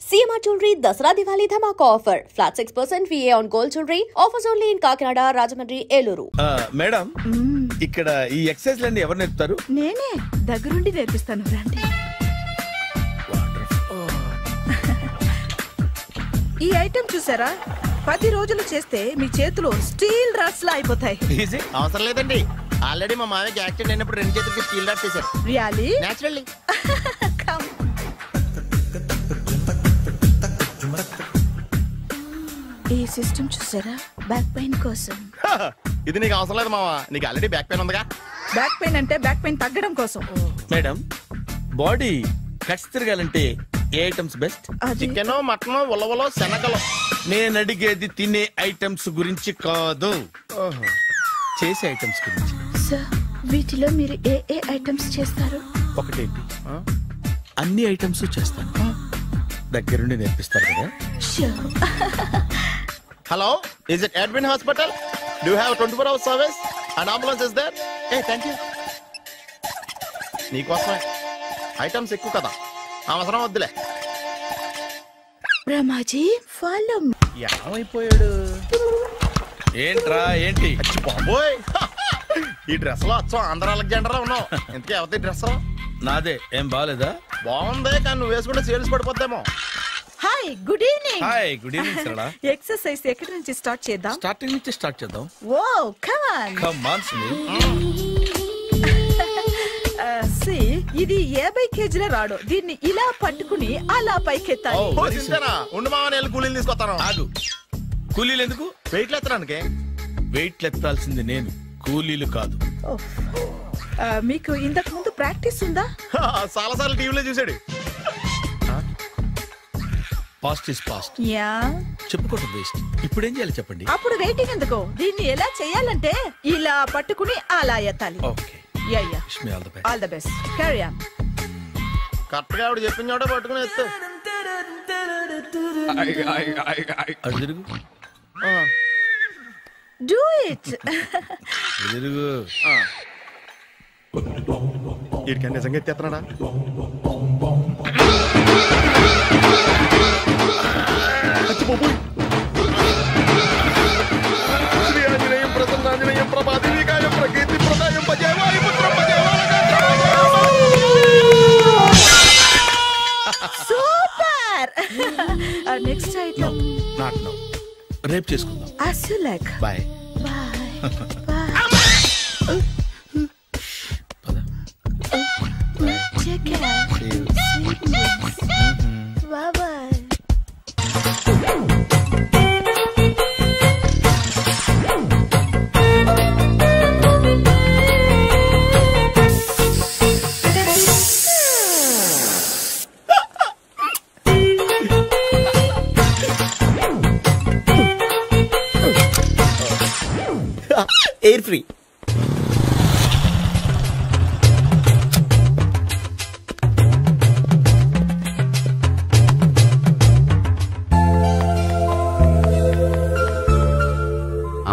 CMR Jewelry Dasra Diwali Dhamaka offer. Flat 6% VA on gold jewelry. Offers only in Kakinada, Rajahmundry, Eluru. Madam ఇక్కడ ఈ exercise లన్నీ ఎవరు నేర్పుతారు? నేనే దగ్గరుండి నేర్పిస్తాను రండి. ఈ ఐటెం చూసారా? 10 రోజులు చేస్తే మీ చేతులు స్టీల్ రాట్స్ లా అయిపోతాయి. ఈజీ. అవసరం లేదండి, ఆల్రెడీ మా మామయ్యకి యాక్సిడెంట్ అయినప్పుడు 2 చేతులకి స్టీల్ రాట్స్ చేశారు. రియల్లీ? నేచురల్లీ. కమ్. ఈ సిస్టమ్ చూసారా? బ్యాక్ పెయిన్ కోసం. ఇది నీకు అవసరం లేదు మావా, నీకు ఆల్రెడీ బ్యాక్ పెయిన్ ఉందిగా. బ్యాక్ పెయిన్ అంటే బ్యాక్ పెయిన్ తగ్గడం కోసం. మేడం బాడీ కట్స్ తిరగాలంటే ఏ ఐటమ్స్ బెస్ట్? చికెన్, మటన్, ఉలవలో, శనగలు. నేను అడిగేది తినే ఐటమ్స్ గురించి కాదు, చేసే ఐటమ్స్ గురించి. సార్ వీటిలో మీరు ఏ ఏ ఐటమ్స్ చేస్తారు? ఒకటేంటి, అన్ని ఐటమ్స్ చేస్తాను. దగ్గరుండి నేర్పిస్తారు కదా. Hello, is it admin hospital? Do you have 24 hours service and ambulance is there? Thank you. నీకోసమే ఐటమ్స్ ఎక్కువ కదా, అవసరం వద్దులే. బ్రహ్మాజీ ఫాలో. ఏమైపోయాడు? ఏంట్రా ఏంటి? బాబోయ్, ఈ డ్రెస్ లో వచ్చాం ఆంధ్ర అలెగ్జాండర్ ఉన్నావు. ఇంతకీ ఎవరి డ్రెస్? నాదే. ఏం బాగాలేదా? బాగుంది, కానీ నువ్వు వేసుకుంటే సేల్స్ పడిపోద్దేమో. Hi, good evening. Hi, good evening Sarala. Exercise ఎక్కడి నుంచి స్టార్ట్ చేద్దాం? స్టార్టింగ్ నుంచి స్టార్ట్ చేద్దాం. Oh come on. Come on Sunil. ఇది 50 kg రాడు. దీన్ని ఇలా పట్టుకుని అలా పైకెత్తాలి. ఓ చింతేనా? ఉండు మామ, నేను కూలీలు తీసుకొస్తాను. ఆగు. కూలీలు ఎందుకు? వెయిట్లు ఎత్తడానికి. వెయిట్లు ఎత్తాల్సింది నేను, కూలీలు కాదు. మీకు ఇంతకు ముందు ప్రాక్టీస్ ఉందా? చాలా సార్లు టీవీలో చూసాడు. Past is past. యా, చెప్పుకోవడం వేస్ట్. ఇప్పుడు ఏం చేయాలి చెప్పండి. అప్పుడు వెయిటింగ్ ఎందుకు? దీన్ని ఎలా చేయాలంటే ఇలా పట్టుకుని అలా ఎత్తాలి. Okay, yeah yeah. Wish me all the best. All the best. Carry on. Correct గా ఆవిడ చెప్పిన చోట పట్టుకుని ఎత్తు. అటు తిరుగు. Do it. తిరుగు. వీడికి నిజంగా ఎత్తేస్తున్నాడా? శ్రీ ఆంజనేయం ప్రసన్నాంజనేయం ప్రభాదేవికాయం ప్రకీర్తి ప్రదాయం భజేవాయి పుత్రం super. Next item not now, రేపు చేసుకుందాం. as you like. Bye. Take care. Bye bye. Air free.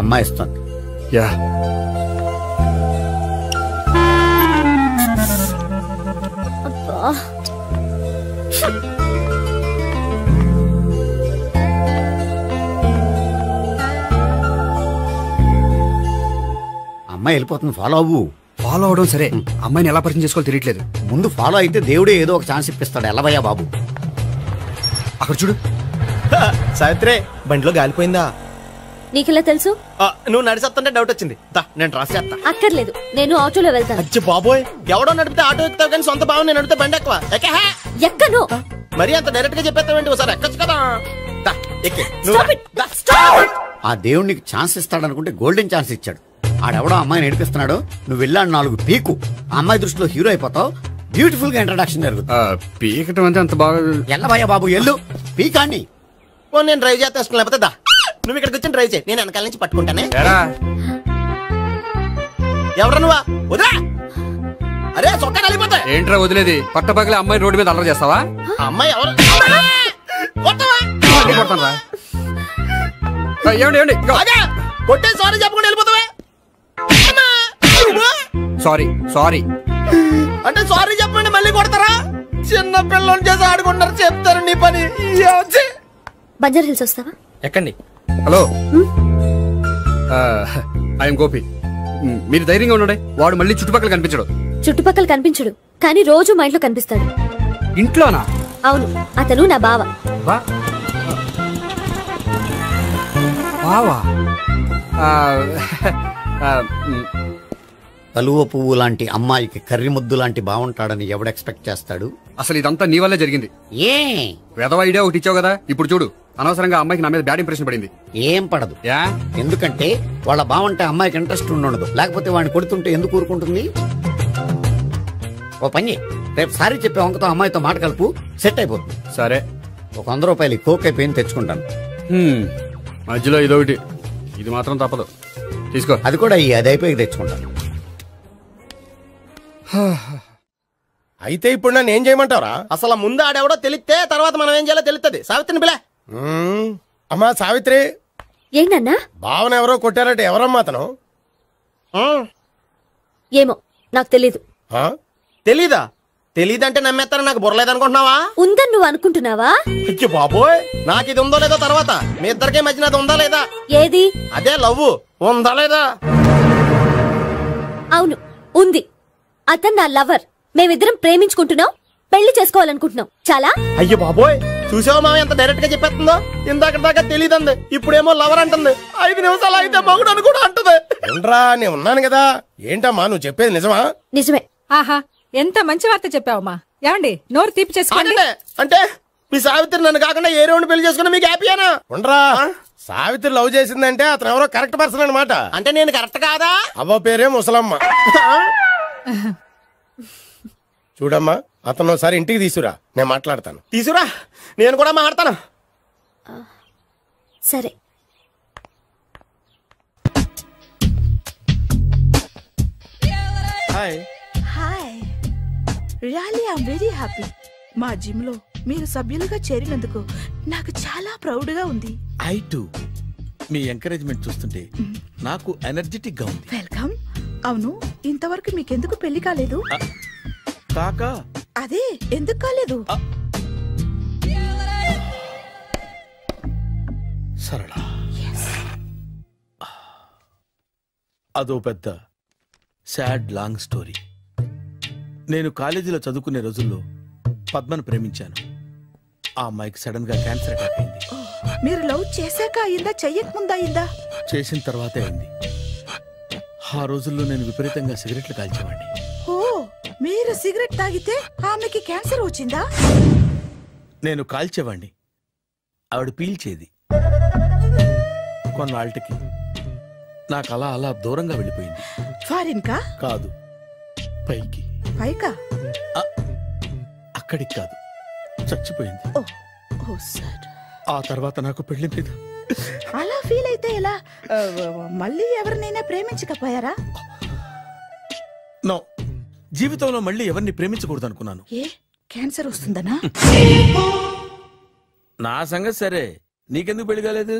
అమ్మాయి ఇస్తుంది. యా, అమ్మాయి వెళ్ళిపోతుంది, ఫాలో అవ్వు. ఫాలో అవడం సరే, అమ్మాయిని ఎలా పరిచయం చేసుకోవాలో తెలియట్లేదు. ముందు ఫాలో అయితే దేవుడే ఏదో ఒక ఛాన్స్ ఇప్పిస్తాడు. ఎలవయ్యా బాబు. అక్కడ చూడు. సావిత్రి, బండిలో గాలిపోయిందా? నీకెలా తెలుసు? నువ్వు నడిచేస్తుంటే డౌట్ వచ్చింది. నేను ట్రాస్ చేస్తా. అక్కర్లేదు, నేను ఆటోలో వెళ్తాను. అచ్చి బాబోయ్, ఎవడో నడిపితే ఆటో ఎక్కుతావు కానీ సొంత భావం నేను నడిపితే బండి ఎక్కువ. ఎక్కను. మరి అంత డైరెక్ట్ గా చెప్పేస్తావేంటి? ఒకసారి ఎక్కొచ్చు కదా. ఆ దేవుడు నీకు ఛాన్స్ ఇస్తాడనుకుంటే గోల్డెన్ ఛాన్స్ ఇచ్చాడు. ఆడెవడో అమ్మాయిని నడిపిస్తున్నాడు, నువ్వు వెళ్ళాడు 4 పీకు. ఆ అమ్మాయి దృష్టిలో హీరో అయిపోతావు. బ్యూటిఫుల్ గా ఇంట్రడక్షన్ జరుగుతుంది. పీకటం అంటే అంత బాగా. ఎల్లవయ్యా బాబు, ఎల్లు పీకాన్ని. నేను డ్రైవ్ చేస్తా, లేకపోతే దా నువ్వు ఇక్కడికి వచ్చి డ్రైవ్ చేయి, నేను వెనకాల నుంచి పట్టుకుంటానే. ఎవరు నువ్వా? వదిలే. అరే చొక్కా కలిపోతా. ఏంట్రా వదిలేది? పట్టపగలే అమ్మాయి రోడ్డు మీద అల్లరి చేస్తావా? అమ్మాయి ఎవరు? కొట్టే సారీ చెప్పకుండా వెళ్ళిపోతావా? సారీ సారీ అంటే సారీ చెప్పండి మళ్ళీ కొడతారా? చిన్న పిల్లలు చేసి ఆడుకుంటారు చెప్తారు నీ పని. బంజారా హిల్స్ వస్తావా? ఎక్కండి. Hello, I'm Gopi. మీరు ధైర్యంగా ఉండండి. వాడు మళ్ళీ చుట్టుపక్కల కనిపించడు. చుట్టుపక్కల కనిపించడు, కానీ రోజు మా ఇంట్లో కనిపిస్తాడు. ఇంట్లోనా? అవును, అతను నా బావ. బావా? కలువ పువ్వు లాంటి అమ్మాయికి కర్రి ముద్దు లాంటి బాగుంటాడని ఎవడు ఎక్స్పెక్ట్ చేస్తాడు? అసలు ఇదంతా నీ వల్లే జరిగింది. ఏ వెధవ ఐడియా ఒకటి ఇచ్చావు కదా, ఇప్పుడు చూడు అనవసరంగా అమ్మాయికి నా మీద బ్యాడ్ ఇంప్రెషన్ పడింది. ఏం పడదు. ఎందుకంటే వాళ్ళ బాగుంటే అమ్మాయికి ఇంట్రెస్ట్ ఉండదు. లేకపోతే వాడిని కొడుతుంటే ఎందుకు ఊరుకుంటుంది? ఓ పని, రేపు సారీ చెప్పే వంకతో అమ్మాయితో మాట కలుపు, సెట్ అయిపోతుంది. సరే, ఒక 100 రూపాయలు కోక్ అయిపోయింది తెచ్చుకుంటాను. మధ్యలో ఇదొకటి, ఇది మాత్రం తప్పదు. తీసుకో. అది కూడా అది అయిపోయి తెచ్చుకుంటాను. అయితే ఇప్పుడు నన్ను ఏం చేయమంటారా? అసలు ముందు ఆడెవడో తెలిస్తే తర్వాత మనం ఏం చేయాలో తెలుస్తుంది. సావిత్రిని పిల్ల. అమ్మా సావిత్రి. ఏంటన్నా? భావన ఎవరో కొట్టారట. ఎవరమ్మా అతను? ఏమో నాకు తెలీదు. తెలీదా? తెలీదంటే నమ్మేస్తారని నాకు బుర్రలేదనుకుంటున్నావా? ఉందని నువ్వు అనుకుంటున్నావా? బాబోయ్, నాకు ఇది ఉందో లేదో తర్వాత. మీ ఇద్దరికే మధ్యన అది ఉందా లేదా? ఏది? అదే లవ్ ఉందా లేదా? అవును, ఉంది. అతను నా లవర్. మేమిద్దరం ప్రేమించుకుంటున్నాం, పెళ్లి చేసుకోవాలనుకుంటున్నాం. చాలా. అయ్యో బాబోయ్, చూసావా మామ ఎంత డైరెక్ట్ గా చెప్పేస్తుందో? ఇందాక దాకా తెలియదండి, ఇప్పుడేమో లవర్ అంటుంది. 5 నిమిషాలు అయితే మగుడు అని కూడా అంటుంది. ఉండరా, నేను ఉన్నాను కదా. ఏంటమ్మా నువ్వు చెప్పేది నిజమా? నిజమే. ఆహా, ఎంత మంచి వార్త చెప్పావమ్మా. ఏమండి, నోరు తీపి చేసుకోండి. అంటే మీ సావిత్రి నన్ను కాకుండా ఏ రౌండ్ పెళ్లి చేసుకున్నా మీకు హ్యాపీయేనా? ఉండరా, సావిత్రి లవ్ చేసిందంటే అతను ఎవరో కరెక్ట్ పర్సన్ అనమాట. అంటే నేను కరెక్ట్ కాదా? అవ్వ పేరే ముసలమ్మ. చూడమ్మా, అతను ఒకసారి ఇంటికి తీసుకురా, నేను మాట్లాడతాను. తీసుకురా, నేను కూడా మాట్లాడతాను. సరే. Hi. Really I am very happy. మా జిమ్ లో మీరు సభ్యులుగా చేరినందుకు నాకు చాలా ప్రౌడ్ గా ఉంది. I to. మీ ఎంకరేజ్మెంట్ చూస్తుంటే నాకు ఎనర్జెటిక్ గా ఉంది. వెల్కమ్. అవును, ఇంతవరకు మీకెందుకు పెళ్లి కాలేదు? కాకా అదే ఎందుకు కాలేదు? సరళ, అదో పెద్ద సాడ్ లాంగ్ స్టోరీ. నేను కాలేజీలో చదువుకునే రోజుల్లో పద్మను ప్రేమించాను. ఆ అమ్మాయికి సడన్ గా క్యాన్సర్ అటాక్ అయింది. మీరు లవ్ చేశాక అయిందా, చెయ్యక ముందా అయిందా? చేసిన తర్వాతే అయింది. ఆ రోజుల్లో నేను విపరీతంగా సిగరెట్లు కాల్చేవాడిని. ఓ, మీరు సిగరెట్ తాగితే ఆమెకి క్యాన్సర్ వచ్చిందా? నేను కాల్చేవాడిని, ఆవిడ పీల్చేది. కొన్నాళ్ళకి నాకు అలా అలా దూరంగా వెళ్ళిపోయింది. ఫారిన్ కా? కాదు, పైకి. పైకా? అక్కడికి కాదు, చచ్చిపోయింది. ఓ సార్. ఆ తర్వాత నాకు పెళ్లి మీద. అలా ఫీల్ అయితే ఎలా? మళ్ళీ ఎవరినైనా ప్రేమించకపోయారా? నో, జీవితంలో మళ్ళీ ఎవరిని ప్రేమించకూడదు అనుకున్నాను. ఏ, క్యాన్సర్ వస్తుందనా? నా సంగతి సరే, నీకెందుకు పెళ్లి కాలేదు?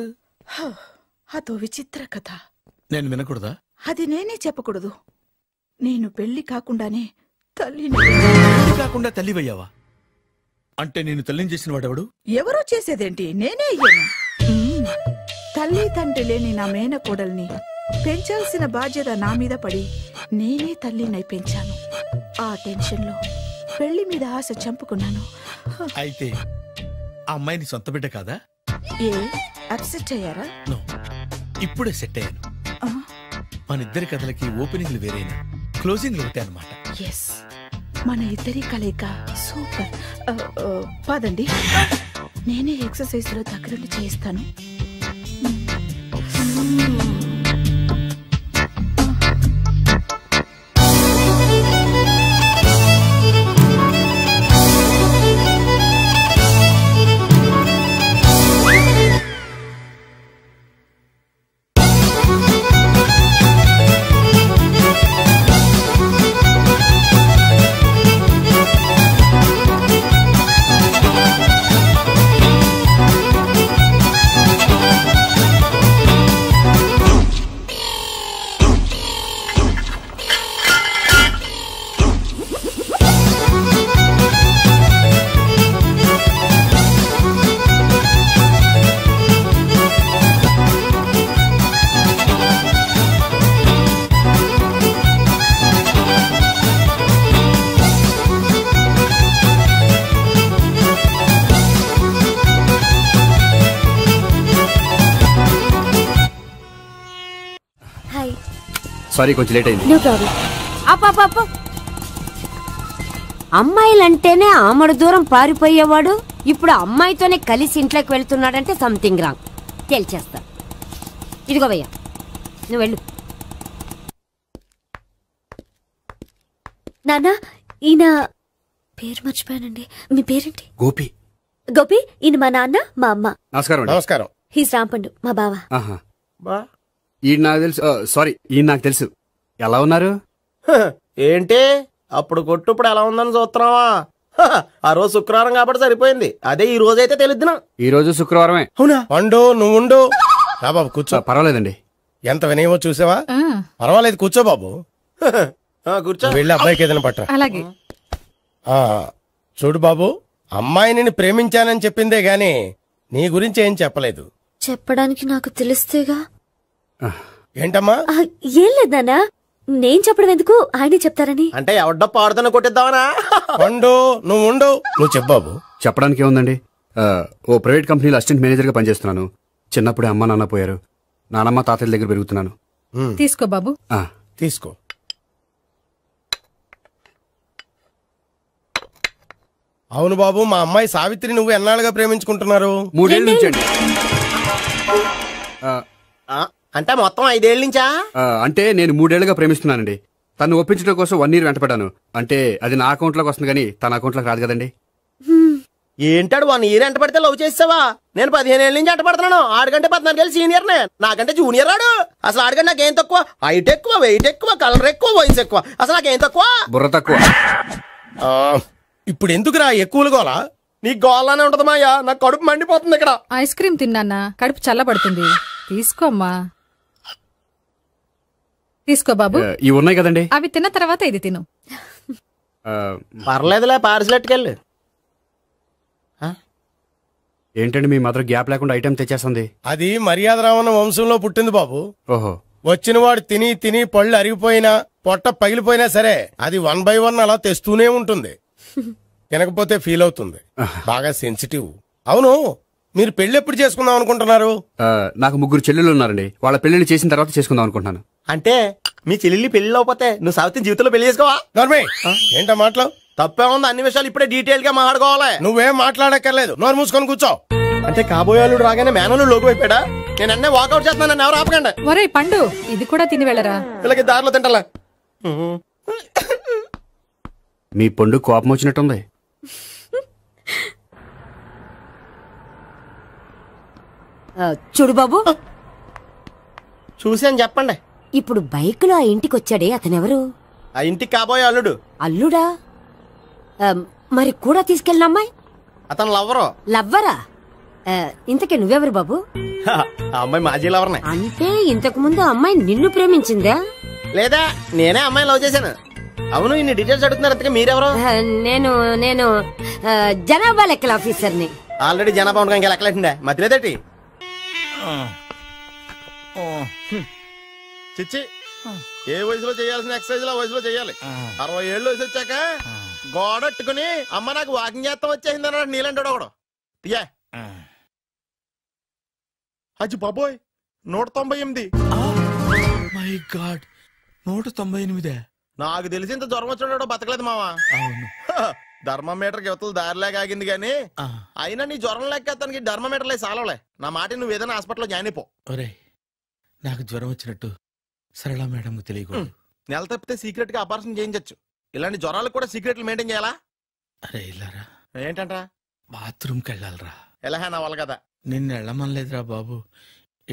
అదో విచిత్ర కథ. నేను వినకూడదా? అది నేనే చెప్పకూడదు. నేను పెళ్లి కాకుండానే తల్లిని. పెళ్లి కాకుండా తల్లివయ్యావా? అంటే నేను తల్లిని చేసిన వాడెవడు? ఎవరో చేసేదేంటి, నేనే అయ్యాను. తల్లి తండ్రి లేని నా మేనకోడల్ని పెంచాల్సిన బాధ్యత నా మీద పడి నేనే తల్లినై పెంచాను. ఆ టెన్షన్ లో పెళ్లి మీద ఆశ చంపుకున్నాను. అయితే ఆ అమ్మాయిని సొంత బిడ్డ కాదా? ఏ, అప్సెట్ అయ్యారా? నో, ఇప్పుడే సెట్ అయ్యాను. మన ఇద్దరి కథలకి ఓపెనింగ్లు వేరైనా క్లోజింగ్లు ఒకటే అన్నమాట. ఎస్, మన ఇద్దరి కలయిక సూపర్. పదండి, నేనే ఎక్సర్సైజ్ లో దగ్గరుండి చేయిస్తాను. సారీ కొంచెం లేట్ అయింది. No problem. అప్ప అమ్మాయిలంటేనే ఆమడు దూరం పారిపోయేవాడు ఇప్పుడు అమ్మాయితోనే కలిసి ఇంట్లోకి వెళ్తున్నాడంటే సంథింగ్ రాంగ్. తేల్చేస్తా. ఇదిగో భయ్యా, నువ్వు వెళ్ళు. నాన్న, ఈయన పేరు మర్చిపోయానండి. మీ పేరేంటి? గోపి. గోపి, ఈయన మా నాన్న, మా అమ్మ. నమస్కారం అండి. నమస్కారం. హీస్ రాంపండు, మా బావ. ఆహా. ఈయన నాకు తెలుసు. సారీ, ఈయన నాకు తెలుసు. ఎలా ఉన్నారు? ఏంటి అప్పుడు కొట్టు ఇప్పుడు ఎలా ఉందని చూస్తున్నావా? ఆ రోజు శుక్రవారం కాబట్టి సరిపోయింది. అదే ఈ రోజు అయితే తెలిద్దునా. ఈ రోజు శుక్రవారమే. అవునా? వండు, నువ్వు ఉండు. రా బాబు కూర్చో. పర్వాలేదండి. ఎంత వినయమో చూసావా? పర్వాలేదు, కూర్చో బాబు. కూర్చో. వెళ్ళి అబ్బాయికి ఏదైనా పట్ట. అలాగే. చూడు బాబు, అమ్మాయి నిన్ను ప్రేమించానని చెప్పిందే గాని నీ గురించి ఏం చెప్పలేదు. చెప్పడానికి నాకు తెలిస్తేగా. ఏంటమ్మా? ఏం లేదు నాన్న, నేను చెప్పడం ఎందుకు, ఆయనే చెప్తారని. అంటే ఎవడ్డో పాడుతున్న కొట్టిద్దామనా? వండు, నువ్వు ఉండు. నువ్వు చెప్పు బాబు. చెప్పడానికి ఏముందండి, ఓ ప్రైవేట్ కంపెనీలో అసిస్టెంట్ మేనేజర్గా పనిచేస్తున్నాను. చిన్నప్పుడే అమ్మ నాన్న పోయారు. నానమ్మ తాతయ్య దగ్గర పెరుగుతున్నాను. తీసుకో బాబు. తీసుకో. అవును బాబు, మా అమ్మాయి సావిత్రి నువ్వు ఎన్నాళ్ళుగా ప్రేమించుకుంటున్నారు? 3 ఏళ్ళ నుంచి అండి. అంటే మొత్తం 5 ఏళ్ళ నుంచా? అంటే నేను 3 ఏళ్లుగా ప్రేమిస్తున్నానండి. తను ఒప్పించడం కోసం 1 year వెంటపడ్డాను. అంటే అది నా అకౌంట్ లోకి వస్తుంది కానీ తన అకౌంట్ లోకి రాదు కదండి. ఏంటాడు 1 year ఎంట పడితే లవ్ చేసావా? నేను 15 ఏళ్ళ నుంచి ఎంట పడుతున్నాను. ఆడికంటే 14 ఏళ్ళు సీనియర్ నే, నాకంటే జూనియర్ ఆడు. అసలు ఆడికంటే నాకేం తక్కువ? హైట్ ఎక్కువ, వెయిట్ ఎక్కువ, కలర్ ఎక్కువ, వయసు ఎక్కువ. అసలు నాకేం తక్కువ? బుర్ర తక్కువ. ఇప్పుడు ఎందుకురా ఎక్కువలు గోలా? నీ గోలానే ఉంటది మాయా. నాకు కడుపు మండిపోతుంది ఇక్కడ. ఐస్ క్రీమ్ తిన్నానా, కడుపు చల్లబడుతుంది. తీసుకోమ్మా. తీసుకో బాబు. ఇవి ఉన్నాయి కదండి, అవి తిన్న తర్వాత ఇది తిను. పర్లేదులే, పార్సిలెట్కెళ్ళి. ఏంటండి మీ మదర్ గ్యాప్ లేకుండా ఐటెం తెచ్చేస్తుంది? అది మర్యాద రావణ వంశంలో పుట్టింది బాబు. ఓహో. వచ్చిన వాడు తిని తిని పళ్ళు అరిగిపోయినా పొట్ట పగిలిపోయినా సరే అది 1 by 1 అలా తెస్తూనే ఉంటుంది. తినకపోతే ఫీల్ అవుతుంది. బాగా సెన్సిటివ్. అవును, మీరు పెళ్లి ఎప్పుడు చేసుకుందాం అనుకుంటున్నారు? నాకు 3 చెల్లెళ్ళు ఉన్నారండి. వాళ్ళ పెళ్లిళ్ళు చేసిన తర్వాత చేసుకుందాం అనుకుంటున్నాను. అంటే మీ చెల్లెల్ని పెళ్లి అవ్వకపోతే నువ్వు సావిత్రి జీవితంలో పెళ్లి చేసుకోవా? ఏంటో మాటలు తప్పే ఉంది. అన్ని విషయాలు ఇప్పుడే డీటెయిల్ గా మాట్లాడుకోవాలి. నువ్వేం మాట్లాడక్కర్లేదు, నోరు మూసుకొని కూర్చో. అంటే కాబోయేవాళ్ళు రాగానే మేనలు లోకి అయిపోయాడా? నేను అన్నీ వాకౌట్ చేస్తున్నాను, నన్ను ఎవరు ఆపకండి. ఒరే పండు, ఇది కూడా తిని వెళ్ళరా. వీళ్ళకి దారిలో తింటలే. మీ పండు కోపం వచ్చినట్టుంది. చూడు బాబు, చూసాను చెప్పండి. ఇప్పుడు బైక్ లో ఆ ఇంటికి వచ్చాడే అతనెవరు? ఆ ఇంటికి కాబోయే అల్లుడు. అల్లుడా? మరి కూడా తీసుకెళ్ళిన అమ్మాయి? అతను లవ్వరు. లవ్వరా? ఇంతకే నువ్వెవరు బాబు? ఆ అమ్మాయి మాజీ లవర్నే. అంటే ఇంతకు ముందు అమ్మాయి నిన్ను ప్రేమించిందా? లేదా నేనే అమ్మాయి లవ్ చేశాను. అవును, ఇన్ని డీటెయిల్స్ అడుగుతున్నారు. అంతగా మీరెవరు? నేను నేను జనాభా లెక్కల ఆఫీసర్ని. ఆల్రెడీ జనాభా ఉండగా ఇంకా లెక్కలేటండే మధ్యలేదటి. చిచ్చి, ఏ వయసులో చేయాల్సిన ఎక్సర్సైజ్ ఆ వయసులో చేయాలి. 60 ఏళ్ళు వయసు వచ్చాక గోడట్టుకుని అమ్మ నాకు వాకింగ్ చేస్తాం వచ్చేసింది అన్నాడు నీలంటాడు ఒకడు. యా అజ్జి బాబోయ్, 198. My God, 198. నాకు తెలిసి ఇంత జ్వరం వచ్చాడో బతకలేదు మావా. అవును, ధర్మమీటర్ యువతలు దారిలేక ఆగింది గాని అయినా నీ జ్వరం లెక్క అతనికి ధర్మమీటర్లే సాలవలే. నా మాట నువ్వు ఏదైనా హాస్పిటల్లో జాయిన్ అయిపో. ఒరే, నాకు జ్వరం వచ్చినట్టు సరళ మేడం తెలియకూడదు. నెల తప్పితే సీక్రెట్ గా ఆపరేషన్ చేయించచ్చు. ఇలాంటి జ్వరాలకు కూడా సీక్రెట్లు మెయింటైన్ చేయాలా? అరే ఇల్లారా, ఏంటంట? బాత్రూమ్కి వెళ్ళాలరా. ఎలా నా వాళ్ళ కదా. నిన్ను వెళ్ళమనలేదురా బాబు,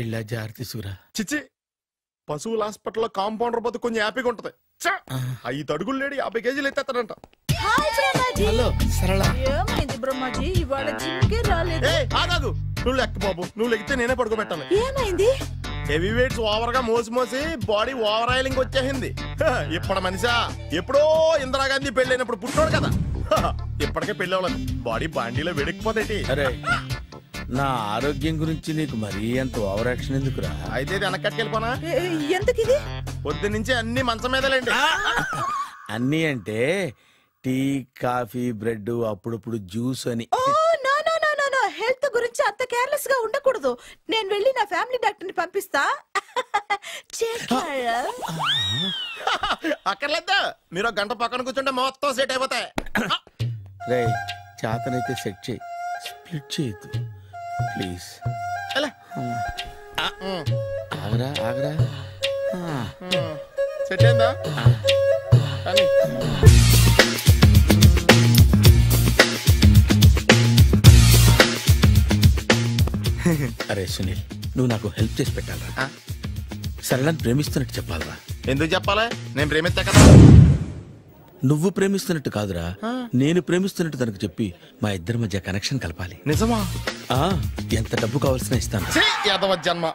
ఇళ్ళ జారి తీసుకురా. చిచ్చి, పశువుల హాస్పిటల్లో కాంపౌండర్ పోతే కొంచెం హ్యాపీగా ఉంటది. 5 అడుగులు లేడి 50 కేజీలు ఎత్తేస్తాడంట. హలో సరళ. ఏమైంది బ్రహ్మాజీ, ఇవాళ జిమ్కే రాలేదు? ఆగాగు, నువ్వు లెక్క బాబు. నువ్వు లెక్కితే నేనే పడుకోబెట్టాను. ఏమైంది? హెవీ వెయిట్స్ ఓవర్ గా మోసి మోసి బాడీ ఓవర్ ఆయిలింగ్ వచ్చేసింది. ఇప్పుడు మనిషా ఎప్పుడో ఇందిరాగాంధీ పెళ్ళైనప్పుడు పుట్టాడు కదా, ఇప్పటికే పెళ్లి అవ్వలేదు. బాడీ బాండీలో వెడికిపోతాయి. అరే, నా ఆరోగ్యం గురించి నీకు మరీ అంత ఓవర్ యాక్షన్ ఎందుకురా? అయితే వెనక్కట్టుకెళ్ళిపోనా? ఎందుకిది? పొద్దు నుంచి అన్ని మంచం మీదలేండి. అన్నీ అంటే టీ, కాఫీ, బ్రెడ్, అప్పుడప్పుడు జ్యూస్ అని. హెల్త్ గురించి అంత కేర్లెస్ గా ఉండకూడదు. నేను వెళ్ళి నా ఫ్యామిలీ డాక్టర్ ని పంపిస్తా. అక్కర్లేదు, మీరు గంట పక్కన కూర్చుంటే మొత్తం సెట్ అయిపోతాయి. రే చేతనైతే సెట్ చేయి, స్ప్లిట్ చేయొద్దు ప్లీజ్. ఆగరా ఆగరా. సెట్ అయిందా? అరే సునీల్, నువ్వు నాకు హెల్ప్ చేసి పెట్టాలరా. సరళని ప్రేమిస్తున్నట్టు చెప్పాలరా. ఎందుకు చెప్పాలి? నేను ప్రేమిస్తా కదా. నువ్వు ప్రేమిస్తున్నట్టు కాదురా, నేను ప్రేమిస్తున్నట్టు తనకు చెప్పి మా ఇద్దరి మధ్య కనెక్షన్ కలపాలి. నిజమా? ఎంత డబ్బు కావాల్సిన ఇస్తాను. యాదవ జన్మ.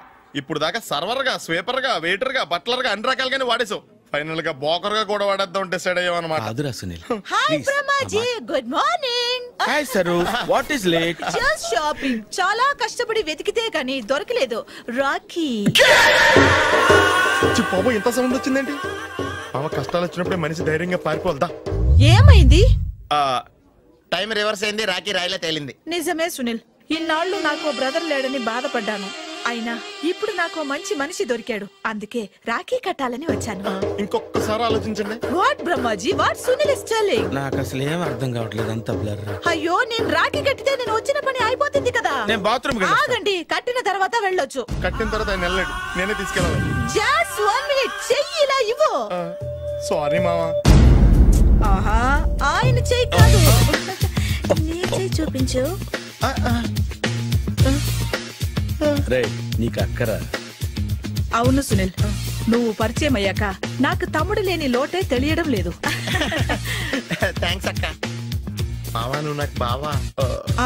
ఇప్పుడు దాకా సర్వర్ గా, స్వీపర్ గా, వెయిటర్ గా, బట్లర్ గా అన్ని రకాలుగానే వాడేసావు. ఫైనల్ గా బోకర్ గా కూడా వాడేద్దాం డిసైడ్ అయ్యామన్నమాట. కాదురా Sunil. Hi Brahmaji, good morning. Hi sir, what is late? Just shopping. చాలా కష్టపడి వెతికితే కానీ దొరకలేదు. రాఖీ. బాబు ఇంత సౌండ్ వచ్చిందేంటి? మామ కష్టాలు వచ్చినప్పుడే మనిషి ధైర్యంగా పారిపోల్దా. ఏమైంది? టైం రివర్స్ అయింది, రాఖీ రాయిలా తేలింది. నిజమే సునీల్, ఇన్నాళ్ళు నాకు బ్రదర్ లేడని బాధపడ్డాను. అయినా ఇప్పుడు నాకు మంచి మనిషి దొరికాడు, అందుకే రాఖీ కట్టాలని వచ్చాను. ఇంకొకసారి ఆలోచించండి. What Brahmaji, what Sunil is telling? నాకు అసలు ఏం అర్థం కావట్లేదు, అంత బ్లర్. అయ్యో, నేను రాఖీ కట్టితే నేను వచ్చిన పని అయిపోతుంది కదా. నేను బాత్రూమ్ ఆగండి, కట్టిన తర్వాత వెళ్ళొచ్చు. కట్టిన తర్వాత ఆయన వెళ్ళండి, నేనే తీసుకెళ్ళాలి. జస్ట్ 1 minute, చెయ్యి ఇలా ఇవ్వు. సారీ మామా. ఆహా, ఆయన చెయ్యి కాదు, నీ చెయ్యి చూపించు. రే నీకు అక్కరా? అవును సునీల్, నువ్వు పరిచయం అయ్యాక నాకు తమ్ముడు లేని లోటే తెలియడం లేదు. థ్యాంక్స్ అక్క. మావా నువ్వు నాకు బావా.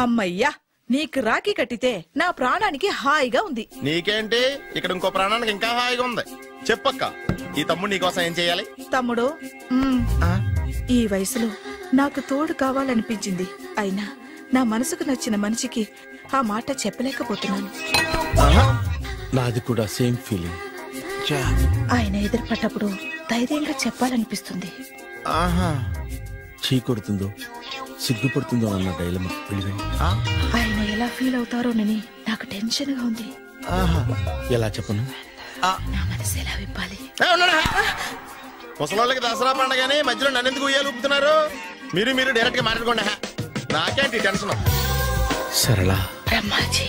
అమ్మయ్యా, నీకు రాఖీ కట్టితే నా ప్రాణానికి హాయిగా ఉంది. నీకేంటి, ఇక్కడ ఇంకో ప్రాణానికి ఇంకా హాయిగా ఉంది. చెప్పక్క, ఈ తమ్ముడు నీకోసం ఏం చేయాలి? తమ్ముడు, ఈ వయసులో నాకు తోడు కావాలనిపించింది. అయినా నా మనసుకు నచ్చిన మనిషికి ఆ మాట చెప్పలేకపోతున్నాను. నాది కూడా సేమ్ ఫీలింగ్. ఆయన ఎదురుపడ్డప్పుడు ధైర్యంగా చెప్పాలనిపిస్తుంది. చీ కొడుతుందో సిగ్గుపడుతుందో అన్న డైలమా. ఆయన ఎలా ఫీల్ అవుతారోనని నాకు టెన్షన్ గా ఉంది. ఎలా చెప్పను? నా మనసు ఎలా విప్పాలి? ముసలోళ్ళకి దసరా పండగని మధ్యలో నన్ను ఎందుకు ఉయ్యాలు ఊపుతున్నారు? మీరు డైరెక్ట్ గా మాట్లాడుకోండి. నాకేంటి టెన్షన్? సరళ, బ్రహ్మాజీ,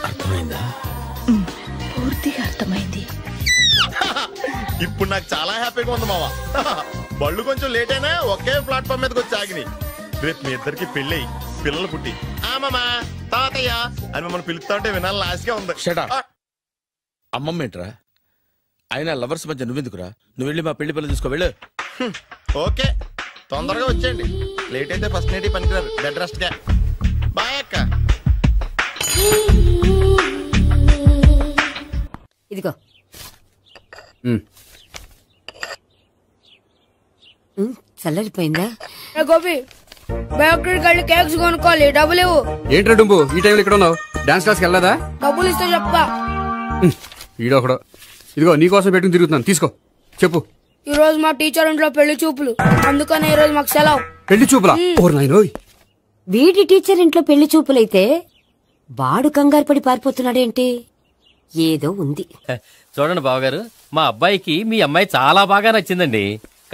అర్థమైందా? పూర్తిగా అర్థమైంది. ఇప్పుడు నాకు చాలా హ్యాపీగా ఉంది మావా. బళ్ళు కొంచెం లేట్ అయినా ఒకే ప్లాట్ఫామ్ మీదకి వచ్చి ఆగినాయి. రేపు మీ ఇద్దరికి పెళ్ళి పిల్లలు పుట్టి మామా తాతయ్య అని మమ్మల్ని పిలుస్తా ఉంటే వినాలని ఆశగా ఉంది. అమ్మమ్మ ఏంట్రా? అయినా లవర్స్ మధ్య నువ్వెందుకురా? నువ్వు వెళ్ళి మా పెళ్లి పిల్లలు తీసుకో వెళ్ళు. ఓకే, తొందరగా వచ్చేయండి. లేట్ అయితే ఫస్ట్ నైట్ పనికిరారు. బెడ్ రెస్ట్ గా. బాయ్ అక్క. ఇదిగో చల్లరిపోయిందా? గోపి, బయోక్రెడిట్ కార్డు కేక్స్ కొనుక్కోవాలి, డబ్బులు ఇవ్వు. ఏంట్రా డుంబు ఈ టైంలో ఇక్కడ ఉన్నావు? డాన్స్ క్లాస్కి వెళ్ళదా? డబ్బులు ఇస్తే చెప్తా. ఈడొకడు. ఇదిగో నీకోసం పెట్టుకుని తిరుగుతున్నాను, తీసుకో. చెప్పు. ఈ రోజు మా టీచర్ ఇంట్లో పెళ్లి చూపులు, అందుకనే ఈ రోజు మాకు సెలవు. పెళ్లి చూపులా? ఓర్ నాయనోయ్. వీడి టీచర్ ఇంట్లో పెళ్లి చూపులైతే వాడు కంగారు పడి పారిపోతున్నాడేంటి? ఏదో ఉంది. చూడండి బావగారు, మా అబ్బాయికి మీ అమ్మాయి చాలా బాగా నచ్చిందండి.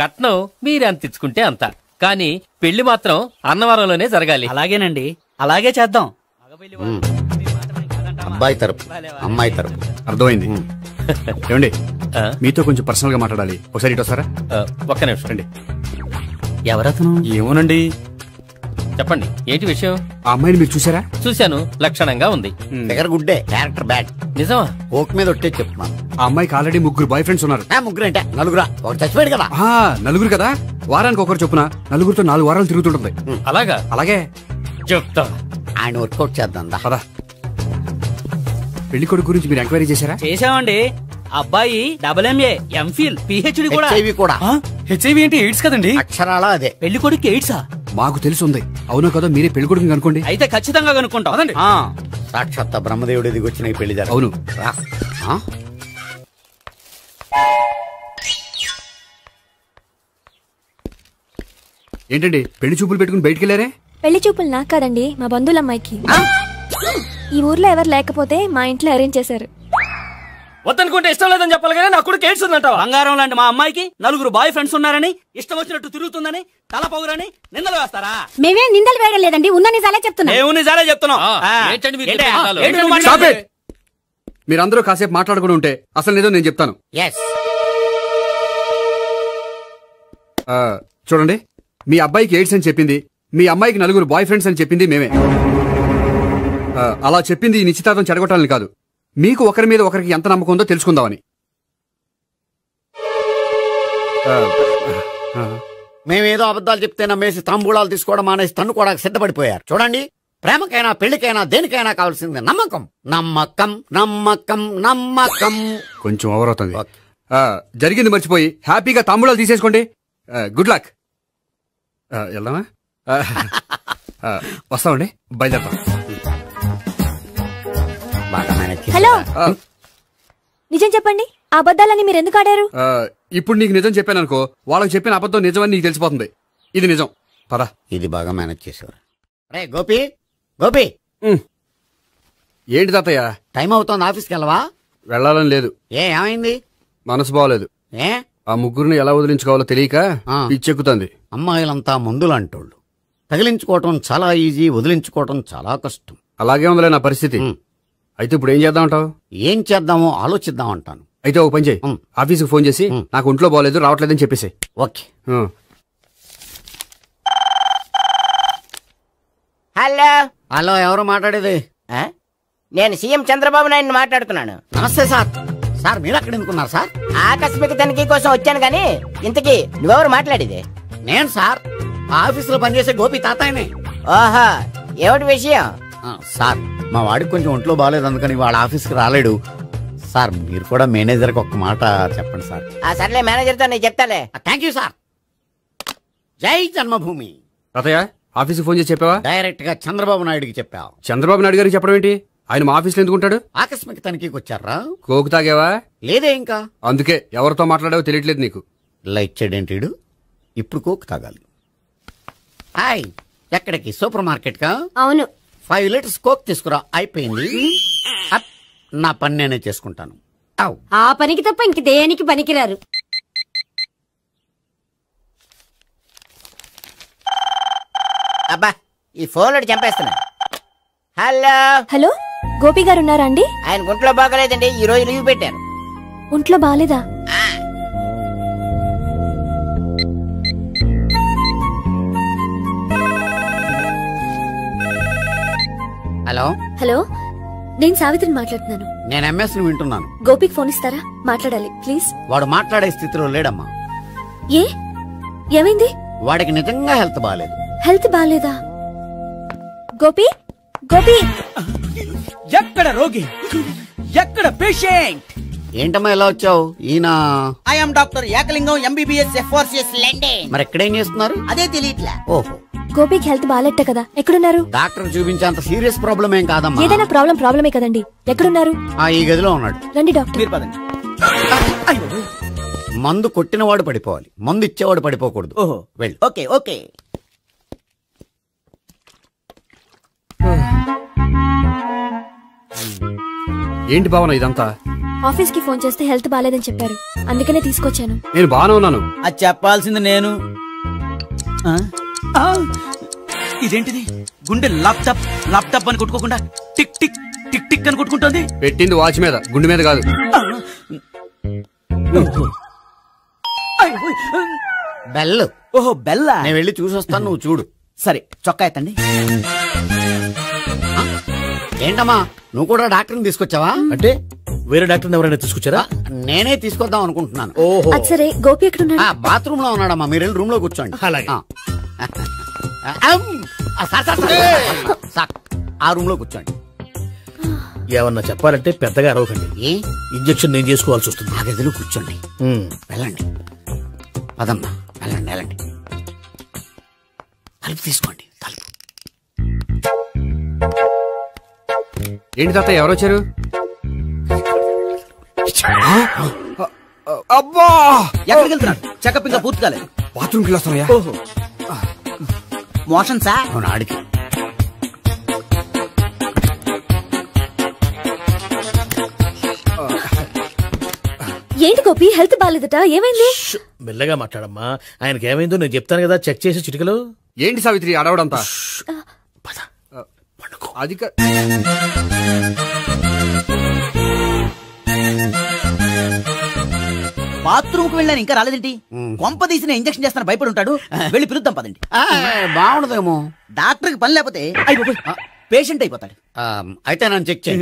కట్నం మీరు ఎంత ఇచ్చుకుంటే అంత, కానీ పెళ్లి మాత్రం అన్నవరంలోనే జరగాలి. అలాగేనండి, అలాగే చేద్దాం. అబ్బాయి తరపు అమ్మాయి తరపు. అర్థమైంది. ఏమండి, మీతో కొంచెం పర్సనల్ గా మాట్లాడాలి. ఒకసారి ఇటు వస్తారా? ఒక్క నిమిషం రండి. ఎవరతను? ఏమోనండి. చెప్పండి, ఏంటి విషయం? ఆ అమ్మాయిని మీరు చూసారా? చూశాను, లక్షణంగా ఉంది. దగ్గర గుడ్డే, క్యారెక్టర్ బ్యాడ్. నిజమా? ఓక్ మీద ఒట్టే చెప్తున్నాను. ఆ అమ్మాయికి ఆల్రెడీ 3 బాయ్ ఫ్రెండ్స్ ఉన్నారు. 3 అంటే 4? ఒకటి చచ్చిపోయాడు కదా. 4 కదా, వారానికి ఒకరు చొప్పున 4తో 4 వారాలు తిరుగుతుంటుంది. అలాగా? అలాగే చెప్తా. ఆయన వర్కౌట్ చేద్దాం పదా. పెళ్లి కొడుకు గురించి మీరు ఎంక్వైరీ చేశారా? చేశామండి. అబ్బాయి MA, MPhil, PhD కూడా. హెచ్ఐవి కూడా. హెచ్ఐవి అంటే ఎయిడ్స్ కదండి? అక్షరాల అదే. పెళ్లి కొడుకు ఎయిడ్సా? మాకు తెలుసుంది. అవునో కదా, మీరే పెళ్లి కొడుకుని అనుకోండి. అయితే ఖచ్చితంగా కనుక్కుంటాం. సాక్షాత్ బ్రహ్మదేవుడి దిగి వచ్చిన ఈ పెళ్లి జరగదు. అవును. ఏంటండి పెళ్లి చూపులు పెట్టుకుని బయటికి వెళ్ళారే? పెళ్లి చూపులు నాకు కాదండి, మా బంధువుల అమ్మాయికి. ఈ ఊర్లో ఎవరు లేకపోతే మా ఇంట్లో అరేంజ్ చేశారు. వద్దనుకుంటే ఇష్టం లేదని చెప్పాలి కానీ నా కూడా కేడ్స్ ఉందంటావా? బంగారం లాంటి మా అమ్మాయికి 4 బాయ్ ఫ్రెండ్స్ ఉన్నారని, ఇష్టం వచ్చినట్టు తిరుగుతుందని, తల పౌరని నిందలు వేస్తారా? మేమే నిందలు వేయడం లేదండి, ఉన్న నిజాలే చెప్తున్నాం. మేము నిజాలే చెప్తున్నాం. మీరందరూ కాసేపు మాట్లాడుకుని ఉంటే అసలు నిజం నేను చెప్తాను. చూడండి, మీ అబ్బాయికి ఎయిడ్స్ అని చెప్పింది, మీ అమ్మాయికి 4 బాయ్ ఫ్రెండ్స్ అని చెప్పింది మేమే. అలా చెప్పింది ఈ నిశ్చితార్థం చెడగొట్టాలని కాదు, మీకు ఒకరి మీద ఒకరికి ఎంత నమ్మకం ఉందో తెలుసుకుందామని. మేమేదో అబద్ధాలు చెప్తే నమ్మేసి తాంబూలాలు తీసుకోవడం మానేసి తన్నుకోవడానికి సిద్ధపడిపోయారు. చూడండి, ప్రేమకైనా పెళ్లికైనా దేనికైనా కావాల్సింది నమ్మకం. నమ్మకం నమ్మకం నమ్మకం. కొంచెం ఓవర్ అవుతుంది. జరిగింది మర్చిపోయి హ్యాపీగా తాంబూలాలు తీసేసుకోండి. Good luck. వెళ్దామా? వస్తామండి, బయలుదేరతాం. హలో, నిజం చెప్పండి, ఆ అబద్ధాలని మీరు ఎందుకు ఆడారు? ఇప్పుడు నీకు నిజం చెప్పాను అనుకో, వాళ్ళకి చెప్పిన అబద్ధం నిజమని నీకు తెలిసిపోతుంది. ఇది నిజం, పద. ఇది బాగా మేనేజ్ చేసేవారు. రే గోపి, గోపి. ఏంటి తాతయ్య? టైం అవుతోంది, ఆఫీస్కి వెళ్ళవా? వెళ్ళాలని లేదు. ఏమైంది? మనసు బాగోలేదు. ఆ ముగ్గురిని ఎలా వదిలించుకోవాలో తెలియక పిచ్చెక్కుతుంది. అమ్మాయిలంతా మందులంటోళ్ళు. తగిలించుకోవటం చాలా ఈజీ, వదిలించుకోవటం చాలా కష్టం. అలాగే ఉందిలే నా పరిస్థితి. అయితే ఇప్పుడు ఏం చేద్దామంటావు? ఏం చేద్దామో ఆలోచిద్దాం అంటాను. అయితే ఓ పని చేయి, ఆఫీస్కి ఫోన్ చేసి నాకు ఒంట్లో బాగోలేదు రావట్లేదని చెప్పేసి. ఓకే. హలో హలో, ఎవరు మాట్లాడేది? నేను సీఎం చంద్రబాబు నాయుడు మాట్లాడుతున్నాను. నమస్తే సార్. సార్ మీరు అక్కడ ఎందుకున్నారు సార్? ఆకస్మిక తనిఖీ కోసం వచ్చాను గాని, ఇంతకీ నువ్వెవరు మాట్లాడేది? నేను సార్, ఆఫీసులో పనిచేసే గోపి తాతాయనే. ఓహో, ఏమిటి విషయం? సార్, మా వాడికి కొంచెం ఒంట్లో బాగాలేదు, అందుకని వాళ్ళ ఆఫీస్కి రాలేడు. సార్, మీరు కూడా మేనేజర్కి ఒక మాట చెప్పండి సార్. సర్లే, మేనేజర్తో నేను చెప్తాలే. Thank you sir. జై జన్మభూమి. తాతయ్య, ఆఫీస్కి ఫోన్ చేసి చెప్పావా? డైరెక్ట్ గా చంద్రబాబు నాయుడుకి చెప్పావు. చంద్రబాబు నాయుడు గారికి చెప్పడం ఏంటి? ఆయన మా ఆఫీస్లో ఎందుకుంటాడు? ఆకస్మిక తనిఖీకి వచ్చారా? కోకు తాగావా? లేదే ఇంకా. అందుకే ఎవరితో మాట్లాడావో తెలియట్లేదు నీకు. లైట్ చేయడేంటిడు? ఇప్పుడు కోక్ తాగాలి. హాయ్, ఎక్కడికి? సూపర్ మార్కెట్ కా? అవును. 5 లీటర్స్ కోక్ తీసుకురా. అయిపోయింది. నా పని నేనే చేసుకుంటాను. ఆ పనికి తప్ప ఇంక దేనికి పనికిరారు. అబ్బా, ఈ ఫోన్ చంపేస్తున్నా. హలో హలో, గోపి గారు ఉన్నారా అండి? ఆయన ఒంట్లో బాగలేదండి, ఈ రోజు లీవ్ పెట్టారు. ఒంట్లో బాగాలేదా? హలో హలో, నేను సావిత్రిని మాట్లాడుతున్నాను. నేను ఎంఎస్ ని వింటున్నాను. గోపికి ఫోన్ ఇస్తారా? మాట్లాడాలి ప్లీజ్. వాడు మాట్లాడే స్థితిలో లేడమ్మా. ఏ, ఏమైంది? వాడికి నిజంగా హెల్త్ బాగాలేదు. హెల్త్ బాగాలేదా? గోపి, గోపి. ఎక్కడ రోగి, ఎక్కడ పేషెంట్? ఏంటమ్మా ఇలా వచ్చావు? ఈయన I'm doctor Ekalingam, MBBS FRCS London. మరి ఎక్కడేం చేస్తున్నారు? అదే తెలియట్లే. ఓహో, గోపికి హెల్త్ బాగాలెట్ట కదా, ఎక్కడున్నారు? డాక్టర్ చూపించేంత సీరియస్ ప్రాబ్లం ఏం కాదమ్మా. ఏదైనా ప్రాబ్లమే కదండి. ఎక్కడున్నారు? ఈ గదిలో ఉన్నాడు. రండి డాక్టర్. మీరు పదండి. మందు కొట్టినవాడు పడిపోవాలి, మందు ఇచ్చేవాడు పడిపోకూడదు. ఓహో, వెళ్ళు. Okay okay. ఏంటి భావన ఇదంతా? ఆఫీస్ కి ఫోన్ చేస్తే హెల్త్ బాగాలేదని చెప్పారు, అందుకనే తీసుకొచ్చాను. నేను బాగానే ఉన్నాను. అది చెప్పాల్సింది నేను. ఇదేంటిది? గుండె లాప్టాప్ లాప్టాప్ అని కొట్టుకోకుండా టిక్ టిక్ టిక్ టిక్ అని కొట్టుకుంటుంది. పెట్టింది వాచ్ మీద, గుండె మీద కాదు. బెల్. ఓహో, బెల్లా. నేను వెళ్ళి చూసొస్తాను, నువ్వు చూడు. సరే, చొక్కా ఎత్తండి. ఏంటమ్మా, నువ్వు కూడా డాక్టర్ని తీసుకొచ్చావా? అంటే వేరే డాక్టర్ ఎవరైనా తీసుకొచ్చారా? నేనే తీసుకొద్దాం అనుకుంటున్నాను. ఓహో, సరే. గోపి ఎక్కడున్నాడు? బాత్రూమ్ లో ఉన్నాడమ్మా, మీరు వెళ్ళి రూమ్ లో కూర్చోండి. అలాగే. సార్, ఆ రూమ్ లో కూర్చోండి. ఏమన్నా చెప్పాలంటే పెద్దగా అరవకండి. ఇంజెక్షన్ నేను చేసుకోవాల్సి వస్తుంది. ఆ గదిలో కూర్చోండి. వెళ్ళండి, పదమ్మా, వెళ్ళండి వెళ్ళండి. తలుపు తీసుకోండి, తలుపు. ఏంటి తాత, ఎవరు వచ్చారు? అబ్బా, ఎక్కడికి వెళ్తున్నాడు? చెకప్ ఇంకా పూర్తి కాలేదు. బాత్రూమ్కి వస్తానయ్యా. ఓహో, మోషన్ సార్. అవును, ఆడికి. ఏంటి గోపి, హెల్త్ బాగాలేదట, ఏమైంది? మెల్లగా మాట్లాడమ్మా. ఆయనకి ఏమైందో నేను చెప్తాను కదా, చెక్ చేసి చిటికలు. ఏంటి సావిత్రి అడవడంతా? అది బాత్రూమ్ కు వెళ్ళాను, ఇంకా రాలేదేంటి? కొంప తీసిన ఇంజక్షన్ చేస్తాను భయపడి ఉంటాడు. వెళ్ళి పిలుద్దాం పదండి. బాగుండదేమో. డాక్టర్ కి పని లేకపోతే పేషెంట్ అయిపోతాడు. అయితే నన్ను చెక్ చేయి.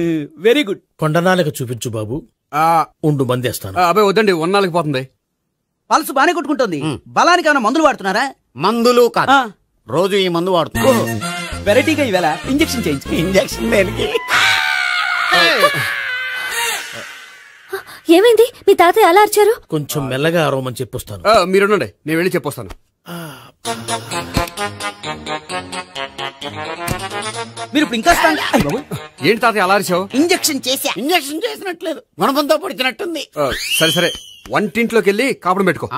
Very good. కొండనాలకు చూపించు బాబు. ఉండు మందేస్తాను. అబ్బాయి వద్దండి, ఉన్నాళ్ళకి పోతుంది. పల్సు బానే కొట్టుకుంటుంది. బలానికి ఏమైనా మందులు వాడుతున్నారా? మందులు కాదు, రోజు ఈ మందు వాడుతున్నా. వెరైటీగా ఈవేళ ఇంజక్షన్ చేయించు. ఇంజక్షన్ దేనికి? ఏమైంది? మీ తాతయ్య అలా అరిచారు? కొంచెం మెల్లగా అరవమని చెప్పొస్తాను. మీరుండండి, నేను వెళ్ళి చెప్పొస్తాను. మీరు ఇప్పుడు ఇంకా ఏంటి తాతయ్య అలా అరిచావు? ఇంజక్షన్ చేసా. ఇంజక్షన్ చేసినట్లేదు, గుణపంతో పొడిచినట్టుంది. సరే సరే, వంటింట్లోకి వెళ్ళి కాపుడు పెట్టుకో.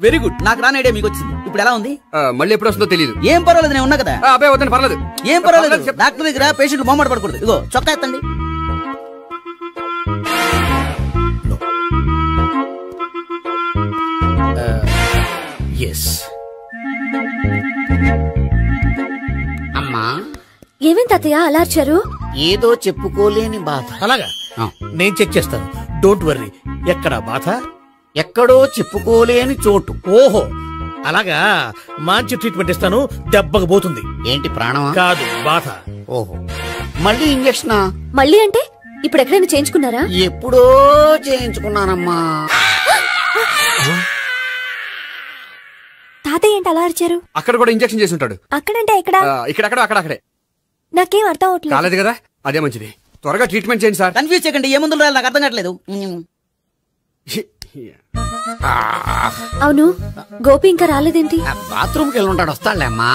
Very good. నాకు రాని ఐడియా మీకు వచ్చింది. ఇప్పుడు ఎలా ఉంది? మళ్ళీ ఎప్పుడు వస్తుందో తెలియదు. ఏం పర్వాలేదు, నేను ఉన్నా కదా. అబ్బాయి వద్దని పర్లేదు. ఏం పర్వాలేదు. డాక్టర్ దగ్గర పేషెంట్ మొహమాట పడకూడదు. ఇగో చొక్కా ఎత్తండి. అమ్మా, ఏమేం తాతయ్య అలా అరిచారు? ఏదో చెప్పుకోలేని బాధ. అలాగా, నేను చెక్ చేస్తాను. Don't worry. ఎక్కడ బాధ? ఎక్కడో చెప్పుకోలేని చోటు. ఓహో అలాగా, మంచి ట్రీట్మెంట్ ఇస్తాను, దెబ్బకు పోతుంది. ఏంటి ప్రాణమా? కాదు, బాధ. ఓహో, మళ్ళీ ఇంజక్షనా? మళ్ళీ అంటే ఇప్పుడు ఎక్కడైనా చేయించుకున్నారా? ఎప్పుడో చేయించుకున్నానమ్మా. తాతయ్య ఏంటి అలా అరిచారు? అక్కడ కూడా ఇంజక్షన్ చేసి ఉంటాడు. అక్కడంటే ఎక్కడ? ఇక్కడ అక్కడే. నాకేం అర్థం అవట్లేదు. కాలేదు కదా, అదే మంచిది. త్వరగా ట్రీట్మెంట్ చేయండి సార్. కన్ఫ్యూజ్ చేయకండి. ఏ మందులు రాయాలి నాకు అర్థం కావట్లేదు. అవును, గోపి ఇంకా రాలేదేంటి? బాత్రూమ్కి వెళ్ళి ఉంటాడు, వస్తాడులే అమ్మా.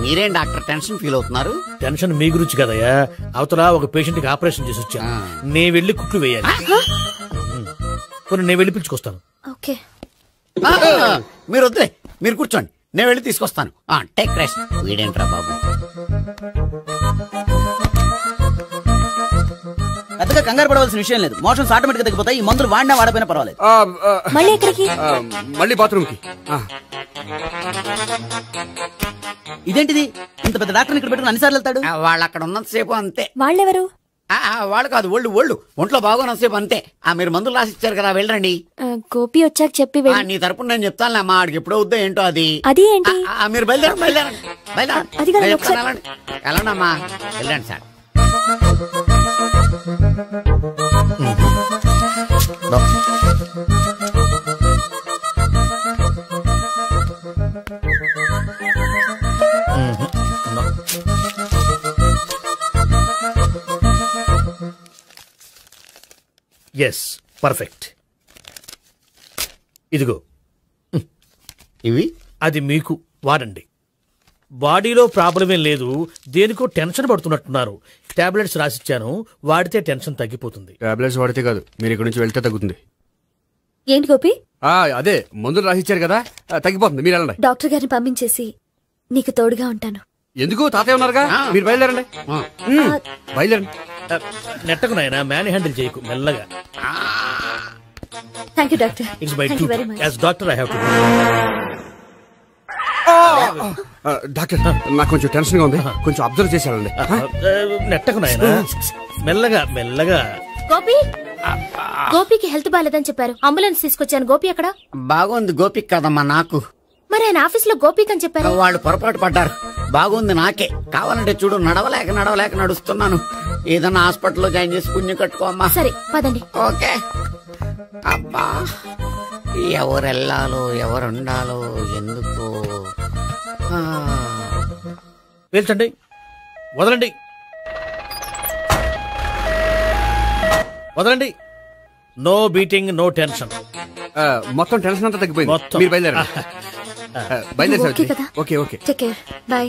మీరేం డాక్టర్ టెన్షన్ ఫీల్ అవుతున్నారు? టెన్షన్ మీ గురించి కదయ్యా. అవతల ఒక పేషెంట్ కి ఆపరేషన్ చేసి వచ్చా, నే వెళ్ళి కుట్లు వేయాలి. నేను వెళ్ళి పిలుచుకొస్తాను. ఓకే, మీరు వద్దులే, మీరు కూర్చోండి, నేను వెళ్ళి తీసుకొస్తాను. Take rest. వీడేంట్రా బాబు, పెద్దగా కంగారు పడవలసిన విషయం లేదు. మోషన్స్ ఆటోమేటిక్ గా తగ్గిపోతాయి. ఈ మందులు వాడినా వాడపోయినా పర్వాలేదు. మళ్ళీ ఎక్కడికి? మళ్ళీ బాత్రూమ్ కి. ఇదేంటిది, ఇంత పెద్ద డాక్టర్ ఇక్కడ పెట్టుకుని అన్నిసార్లు వెళ్తాడు? వాళ్ళు అక్కడ ఉన్నంతసేపు అంతే. వాళ్ళెవరు? వాళ్ళు కాదు, ఒళ్ళు ఒంట్లో బాగోనంతసేపు అంతే. మీరు మందులు రాసి ఇచ్చారు కదా, వెళ్ళండి. గోపి వచ్చాక చెప్పి నీ తరపున నేను చెప్తానులే అమ్మా. ఆడికి ఎప్పుడు అవుద్దో ఏంటో అది. అది ఏంటి? మీరు బయలుదేరండి. వెళ్ళండి అమ్మా, వెళ్ళండి సార్. Yes, perfect. ఇదిగో ఇవి, అది మీకు వాడండి. బాడీలో ప్రాబ్లం ఏం లేదు, దేనికో టెన్షన్ పడుతున్నట్టున్నారు. టాబ్లెట్స్ రాసిచ్చాను, వాడితే టెన్షన్ తగ్గిపోతుంది. టాబ్లెట్స్ వాడితే కాదు, మీరు ఇక్కడ నుంచి వెళ్తే తగ్గుతుంది. ఏంటి గోపి? అదే మందులు రాసిచ్చారు కదా, తగ్గిపోతుంది. మీరు వెళ్ళండి. డాక్టర్ గారిని పంపించేసి నీకు తోడుగా ఉంటాను. ఎందుకు, తాతయ్య ఉన్నారుగా, మీరు బయలుదేరండి. బయలుదేరండి. నెట్టకు నాయనా, మ్యాన్ హ్యాండిల్ చేయకు, మెల్లగా. Thank you doctor. It's my duty as doctor. I have to. Doctor, నాకు కొంచెం టెన్షన్ గా ఉంది, కొంచెం అబ్జర్వ్ చేసేయాలండి. నెట్టకు నాయనా, మెల్లగా. గోపికి హెల్త్ బాలేదని చెప్పారు, అంబులెన్స్ తీసుకొచ్చాను. గోపి ఎక్కడ? బాగుంది గోపిక్ కదమ్మా నాకు. మరి ఆయన ఆఫీస్ లో గోపిక్ అని చెప్పారు. వాళ్ళు పొరపాటు పడ్డారు. బాగుంది నాకే. కావాలంటే చూడు, నడవలేక నడుస్తున్నాను. ఏదన్నా హాస్పిటల్లో జాయిన్ చేసి పుణ్యం కట్టుకోమ్మా. సరే పదండి. ఓకే. అబ్బా, ఎవరెళ్ళాలో ఎవరుండాలో ఎందుకు. పేల్చండి, వదలండి. No beating, no tension. మొత్తం టెన్షన్ అంతా తగ్గిపోయింది. మీరు బయలుదేరండి. Okay. Take care, bye.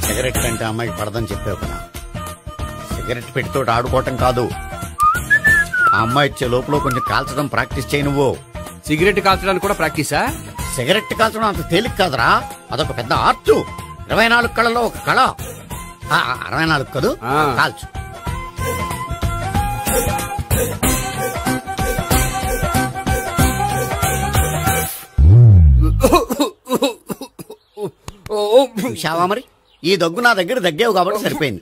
Cigarette కంటే అమ్మాయికి పడదని చెప్పావు కదా. సిగరెట్ పెట్టితో ఆడుకోవటం కాదు, ఆ అమ్మాయి ఇచ్చే లోపల కొంచెం కాల్చడం ప్రాక్టీస్ చేయి. నువ్వు సిగరెట్ కాల్చడానికి కూడా ప్రాక్టీసా? సిగరెట్ కాల్చడం అంత తేలిక కాదురా, అదొక పెద్ద ఆర్ట్. 24 కళలో ఒక కళ. 64 కదూ కాల్చు. చూశావా మరి, ఈ దగ్గు నా దగ్గర దగ్గేవు కాబట్టి సరిపోయింది.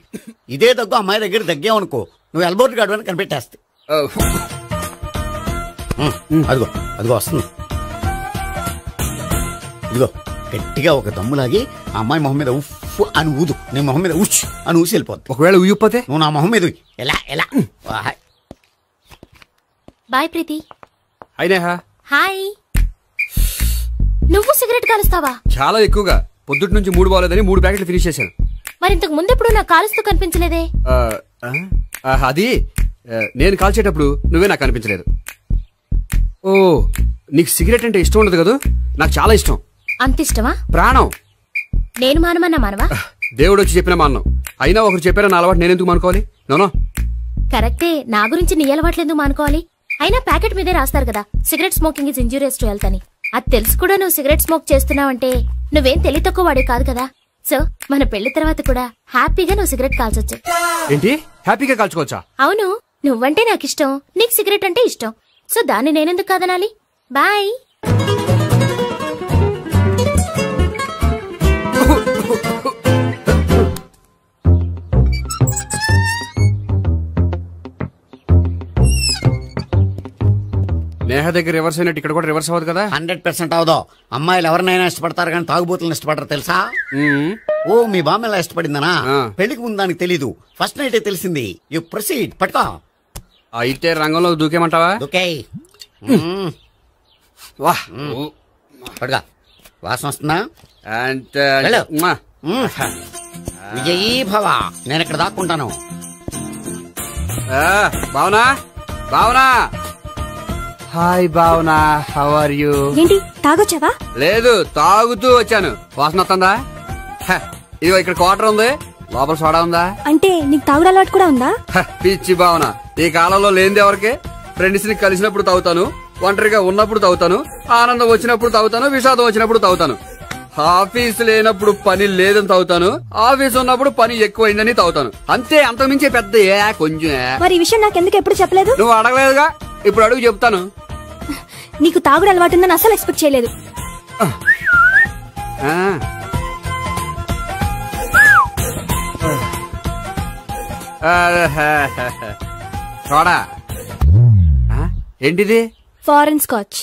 ఇదే దగ్గు అమ్మాయి దగ్గర దగ్గేవు అనుకో, నువ్వు ఎల్బోర్డ్ గాడు అని కనిపెట్టేస్తే. అదిగో అదిగో వస్తుంది. ఇదిగో గట్టిగా ఒక దమ్ములాగి ఆ అమ్మాయి మొహం మీద ఉఫ్ అని ఊదు, నీ మొహం మీద ఉచ్ అని ఊసి వెళ్ళిపోద్ది. ఒకవేళ ఊయకపోతే నువ్వు నా మొహం మీద ఎలా ఎలా. బాయ్ ప్రీతి. అయినా హాయ్. నువ్వు సిగరెట్ కాలుస్తావా? చాలా ఎక్కువగా. పొద్దుటి నుంచి 3 బాలేదని 3 ప్యాకెట్లు ఫినిష్ చేశాను. మరి ఇంతకు ముందెప్పుడు నాకు కాలుస్తూ కనిపించలేదే? అది నేను కాల్చేటప్పుడు నువ్వే నాకు కనిపించలేదు. ఓ, నీకు సిగరెట్ అంటే ఇష్టం ఉండదు కదా? నాకు చాలా ఇష్టం. అంత ఇష్టమా? ప్రాణం. నేను మానమన్నా మానవా? దేవుడు వచ్చి చెప్పిన మానం. అయినా ఒకరు చెప్పారా నా అలవాటు నేనెందుకు మానుకోవాలి? నోనో కరెక్టే. నా గురించి నీ అలవాట్లు ఎందుకు మానుకోవాలి? అయినా ప్యాకెట్ మీదే రాస్తారు కదా, cigarette smoking is injurious to health అని. అది తెలుసు కూడా నువ్వు సిగరెట్ స్మోక్ చేస్తున్నావంటే నువ్వేం తెలివి తక్కువ వాడే కాదు కదా. సో మన పెళ్లి తర్వాత కూడా హ్యాపీగా నువ్వు సిగరెట్ కాల్చొచ్చు. ఏంటి? హ్యాపీగా కాల్చుకోవచ్చా? అవును, నువ్వంటే నాకు ఇష్టం, నీకు సిగరెట్ అంటే ఇష్టం. సో దాన్ని నేనెందుకు కాదనాలి? బాయ్. నేహ దగ్గర రివర్స్ అయినట్టు ఇక్కడ కూడా రివర్స్ అవ్వదు కదా? 100% అవదో. అమ్మాయిలు ఎవరినైనా ఇష్టపడతారు కానీ తాగుబోతులను ఇష్టపడరు తెలుసా? ఓ, మీ బామ్మ ఎలా ఇష్టపడిందనా? పెళ్లికి ముందు దానికి తెలీదు, ఫస్ట్ నైటే తెలిసింది. You proceed. పట్టుకో. అయితే రంగంలో దూకేమంటావా? దూకే. పట్టుగా. వాసన వస్తుందా? విజయీ భవ. నేను ఇక్కడ దాక్కుంటాను. Bhavana, Bhavana. Hi Bhavana, how are you? ఏంటి తాగొచ్చావా? లేదు, తాగుతూ వచ్చాను. వాసన వస్తుందా? ఇదిగో ఇక్కడ క్వార్టర్ ఉంది, లోపల సోడా ఉందా? అంటే నీకు తాగుడు అలవాటు కూడా ఉందా? పిచ్చి భావన, ఈ కాలంలో లేనిది ఎవరికి? ఫ్రెండ్స్ ని కలిసినప్పుడు తాగుతాను, ఒంటరిగా ఉన్నప్పుడు తాగుతాను, ఆనందం వచ్చినప్పుడు తాగుతాను, విషాదం వచ్చినప్పుడు తాగుతాను. ఆఫీస్ లేనప్పుడు పని లేదని తాగుతాను, ఆఫీస్ ఉన్నప్పుడు పని ఎక్కువైందని తాగుతాను. అంతే, అంతకుమించే పెద్ద కొంచెం. మరి ఈ విషయం నాకెందుకు ఎప్పుడు చెప్పలేదు? నువ్వు అడగలేదుగా, ఇప్పుడు అడుగు చెప్తాను. నీకు తాగుడు అలవాటు ఉందని అసలు ఎక్స్పెక్ట్ చేయలేదు. చూడా, ఏంటిది? Foreign scotch.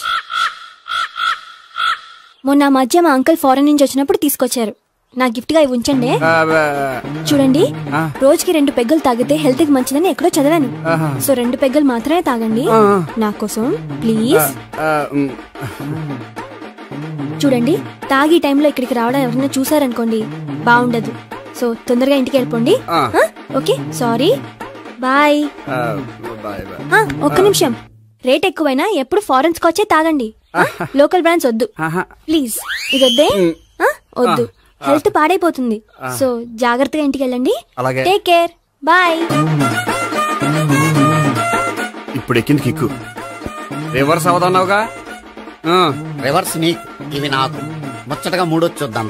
మొన్న మధ్య మా అంకుల్ ఫారెన్ నుంచి వచ్చినప్పుడు తీసుకొచ్చారు. నా గిఫ్ట్ గా ఇవి ఉంచండి. చూడండి, రోజుకి 2 పెగ్గులు తాగితే హెల్త్ కి మంచిదని ఎక్కడో చదివాను. సో 2 పెగ్గులు మాత్రమే తాగండి నా కోసం ప్లీజ్. చూడండి, తాగి టైంలో ఇక్కడికి రావడం ఎవరైనా చూసారనుకోండి బాగుండదు. సో తొందరగా ఇంటికి వెళ్ళిపోండి. Okay, sorry, bye. ఒక్క నిమిషం, రేట్ ఎక్కువైనా ఎప్పుడు ఫారెన్ స్కాచే తాగండి. లోకల్ బ్రాండ్స్ వద్దు ప్లీజ్. ఇది వద్దే, వద్దు, హెల్త్ పాడైపోతుంది. సో జాగ్రత్తగా ఇంటికి వెళ్ళండి. Take care, bye. ఇప్పుడు ఎక్కింది కిక్కు. రివర్స్ అవదన్నావుగా? రివర్స్ నీకు, ఇవి నాకు. ముచ్చటగా 3 చూద్దాం.